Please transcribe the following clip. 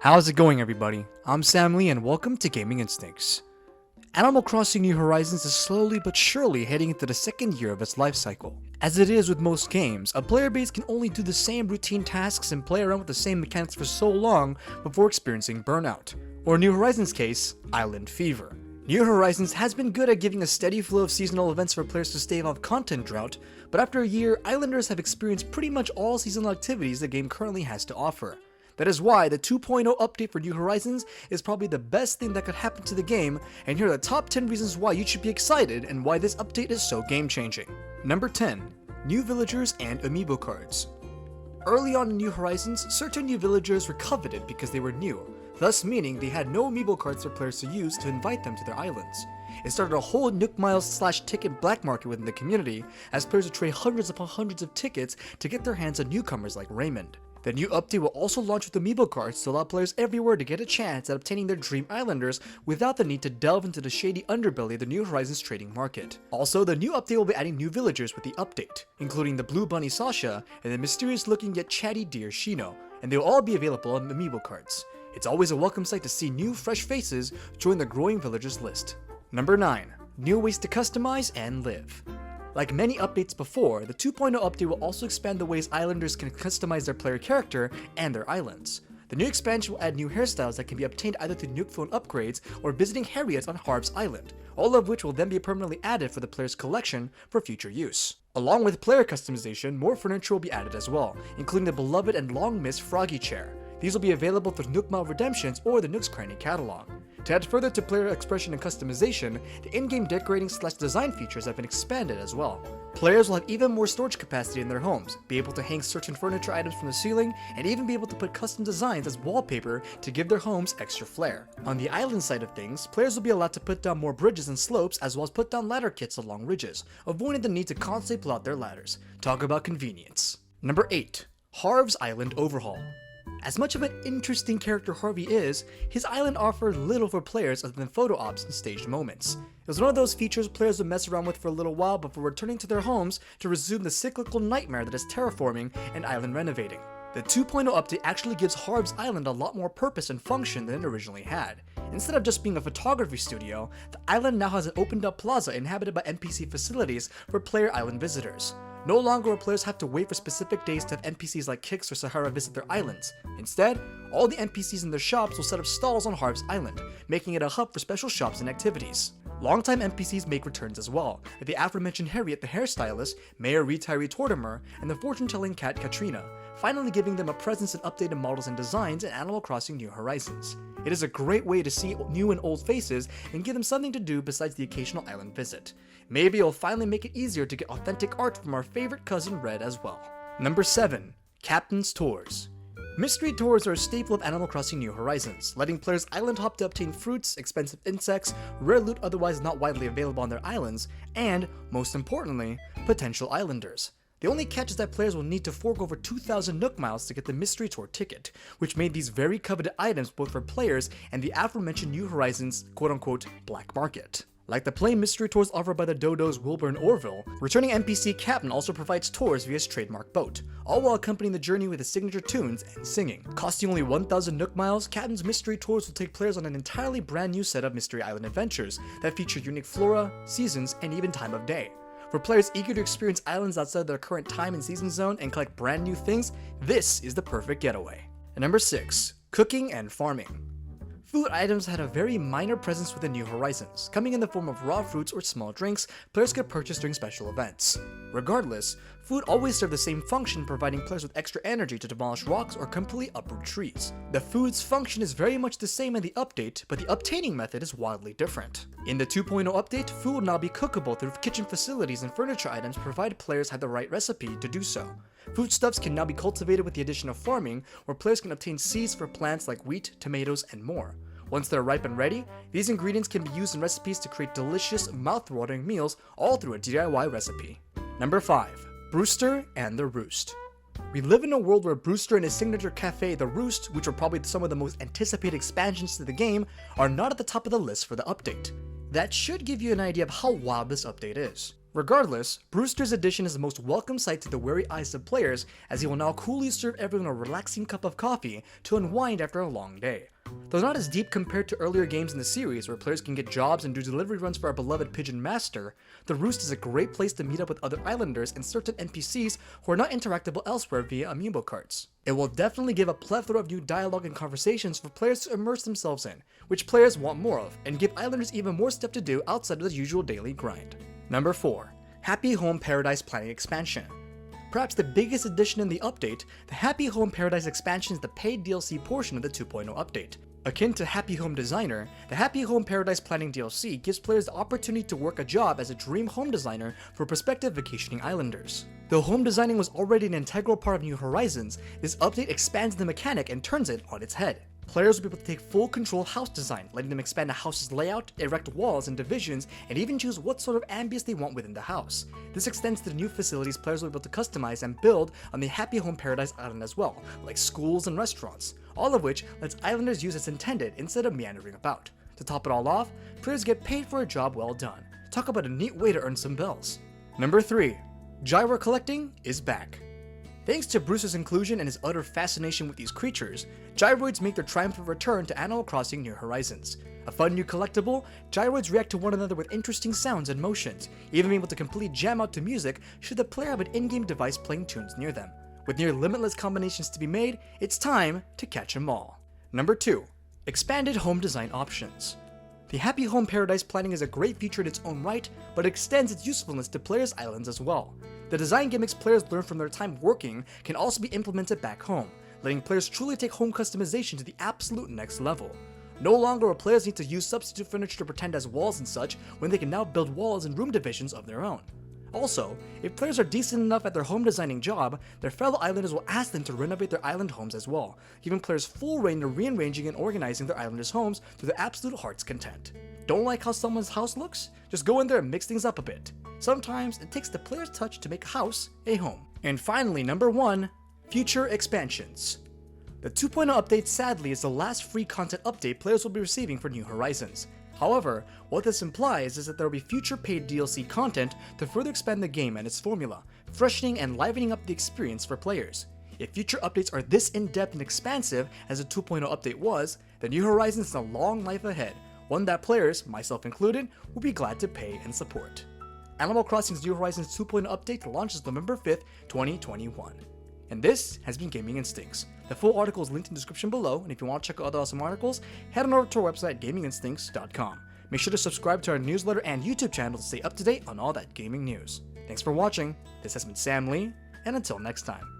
How's it going, everybody? I'm Sam Lee and welcome to Gaming Instincts. Animal Crossing New Horizons is slowly but surely heading into the second year of its life cycle. As it is with most games, a player base can only do the same routine tasks and play around with the same mechanics for so long before experiencing burnout, or in New Horizons' case, island fever. New Horizons has been good at giving a steady flow of seasonal events for players to stave off content drought, but after a year, Islanders have experienced pretty much all seasonal activities the game currently has to offer. That is why the 2.0 update for New Horizons is probably the best thing that could happen to the game, and here are the top 10 reasons why you should be excited and why this update is so game-changing. Number 10. New villagers and amiibo cards. Early on in New Horizons, certain new villagers were coveted because they were new, thus meaning they had no amiibo cards for players to use to invite them to their islands. It started a whole Nook Miles / ticket black market within the community, as players would trade hundreds upon hundreds of tickets to get their hands on newcomers like Raymond. The new update will also launch with amiibo cards to allow players everywhere to get a chance at obtaining their dream islanders without the need to delve into the shady underbelly of the New Horizons trading market. Also, the new update will be adding new villagers with the update, including the blue bunny Sasha and the mysterious looking yet chatty deer Shino, and they will all be available on amiibo cards. It's always a welcome sight to see new fresh faces join the growing villagers list. Number 9. New ways to customize and live. Like many updates before, the 2.0 update will also expand the ways Islanders can customize their player character and their islands. The new expansion will add new hairstyles that can be obtained either through Nook phone upgrades or visiting Harriet on Harv's Island, all of which will then be permanently added for the player's collection for future use. Along with player customization, more furniture will be added as well, including the beloved and long-missed Froggy Chair. These will be available through Nook Mile Redemptions or the Nook's Cranny catalog. To add further to player expression and customization, the in-game decorating / design features have been expanded as well. Players will have even more storage capacity in their homes, be able to hang certain furniture items from the ceiling, and even be able to put custom designs as wallpaper to give their homes extra flair. On the island side of things, players will be allowed to put down more bridges and slopes as well as put down ladder kits along ridges, avoiding the need to constantly pull out their ladders. Talk about convenience. Number 8. Harv's Island Overhaul. As much of an interesting character Harvey is, his island offered little for players other than photo ops and staged moments. It was one of those features players would mess around with for a little while before returning to their homes to resume the cyclical nightmare that is terraforming and island renovating. The 2.0 update actually gives Harv's Island a lot more purpose and function than it originally had. Instead of just being a photography studio, the island now has an opened up plaza inhabited by NPC facilities for player island visitors. No longer will players have to wait for specific days to have NPCs like Kix or Sahara visit their islands. Instead, all the NPCs in their shops will set up stalls on Harv's Island, making it a hub for special shops and activities. Longtime NPCs make returns as well, like the aforementioned Harriet the hairstylist, Mayor Retiree Tortimer, and the fortune-telling cat Katrina, finally giving them a presence in updated models and designs in Animal Crossing New Horizons. It is a great way to see new and old faces and give them something to do besides the occasional island visit. Maybe it'll finally make it easier to get authentic art from our favorite cousin Red as well. Number 7. Captain's Tours. Mystery tours are a staple of Animal Crossing New Horizons, letting players island hop to obtain fruits, expensive insects, rare loot otherwise not widely available on their islands, and, most importantly, potential islanders. The only catch is that players will need to fork over 2,000 Nook Miles to get the mystery tour ticket, which made these very coveted items both for players and the aforementioned New Horizons quote-unquote black market. Like the plain mystery tours offered by the Dodos Wilbur and Orville, returning NPC Captain also provides tours via his trademark boat, all while accompanying the journey with his signature tunes and singing. Costing only 1,000 Nook Miles, Captain's mystery tours will take players on an entirely brand new set of Mystery Island adventures that feature unique flora, seasons, and even time of day. For players eager to experience islands outside their current time and season zone and collect brand new things, this is the perfect getaway. And number 6. Cooking and farming. Food items had a very minor presence within New Horizons, coming in the form of raw fruits or small drinks players could purchase during special events. Regardless, food always served the same function, providing players with extra energy to demolish rocks or completely uproot trees. The food's function is very much the same in the update, but the obtaining method is wildly different. In the 2.0 update, food will now be cookable through kitchen facilities and furniture items provided players have the right recipe to do so. Foodstuffs can now be cultivated with the addition of farming, where players can obtain seeds for plants like wheat, tomatoes, and more. Once they're ripe and ready, these ingredients can be used in recipes to create delicious, mouth-watering meals, all through a DIY recipe. Number 5. Brewster and the Roost. We live in a world where Brewster and his signature cafe, The Roost, which are probably some of the most anticipated expansions to the game, are not at the top of the list for the update. That should give you an idea of how wild this update is. Regardless, Brewster's addition is the most welcome sight to the wary eyes of players, as he will now coolly serve everyone a relaxing cup of coffee to unwind after a long day. Though not as deep compared to earlier games in the series where players can get jobs and do delivery runs for our beloved Pigeon Master, the Roost is a great place to meet up with other islanders and certain NPCs who are not interactable elsewhere via amiibo cards. It will definitely give a plethora of new dialogue and conversations for players to immerse themselves in, which players want more of, and give islanders even more stuff to do outside of the usual daily grind. Number 4. Happy Home Paradise Planning Expansion. Perhaps the biggest addition in the update, the Happy Home Paradise expansion is the paid DLC portion of the 2.0 update. Akin to Happy Home Designer, the Happy Home Paradise Planning DLC gives players the opportunity to work a job as a dream home designer for prospective vacationing islanders. Though home designing was already an integral part of New Horizons, this update expands the mechanic and turns it on its head. Players will be able to take full control of house design, letting them expand a house's layout, erect walls and divisions, and even choose what sort of ambience they want within the house. This extends to the new facilities players will be able to customize and build on the Happy Home Paradise Island as well, like schools and restaurants, all of which lets islanders use as intended instead of meandering about. To top it all off, players get paid for a job well done. Talk about a neat way to earn some bells. Number 3. Gyro collecting is back. Thanks to Brewster's inclusion and his utter fascination with these creatures, gyroids make their triumphant return to Animal Crossing New Horizons. A fun new collectible, gyroids react to one another with interesting sounds and motions, even being able to completely jam out to music should the player have an in-game device playing tunes near them. With near limitless combinations to be made, it's time to catch 'em all. Number 2. Expanded home design options. The Happy Home Paradise planning is a great feature in its own right, but it extends its usefulness to players' islands as well. The design gimmicks players learn from their time working can also be implemented back home, letting players truly take home customization to the absolute next level. No longer will players need to use substitute furniture to pretend as walls and such, when they can now build walls and room divisions of their own. Also, if players are decent enough at their home designing job, their fellow islanders will ask them to renovate their island homes as well, giving players full reign in rearranging and organizing their islanders' homes to their absolute heart's content. Don't like how someone's house looks? Just go in there and mix things up a bit. Sometimes it takes the player's touch to make a house a home. And finally, number 1, future expansions. The 2.0 update sadly is the last free content update players will be receiving for New Horizons. However, what this implies is that there will be future paid DLC content to further expand the game and its formula, freshening and livening up the experience for players. If future updates are this in-depth and expansive as the 2.0 update was, then New Horizons is a long life ahead, one that players, myself included, will be glad to pay and support. Animal Crossing's New Horizons 2.0 update launches November 5th, 2021. And this has been Gaming Instincts. The full article is linked in the description below, and if you want to check out other awesome articles, head on over to our website, gaminginstincts.com. Make sure to subscribe to our newsletter and YouTube channel to stay up to date on all that gaming news. Thanks for watching, this has been Sam Lee, and until next time.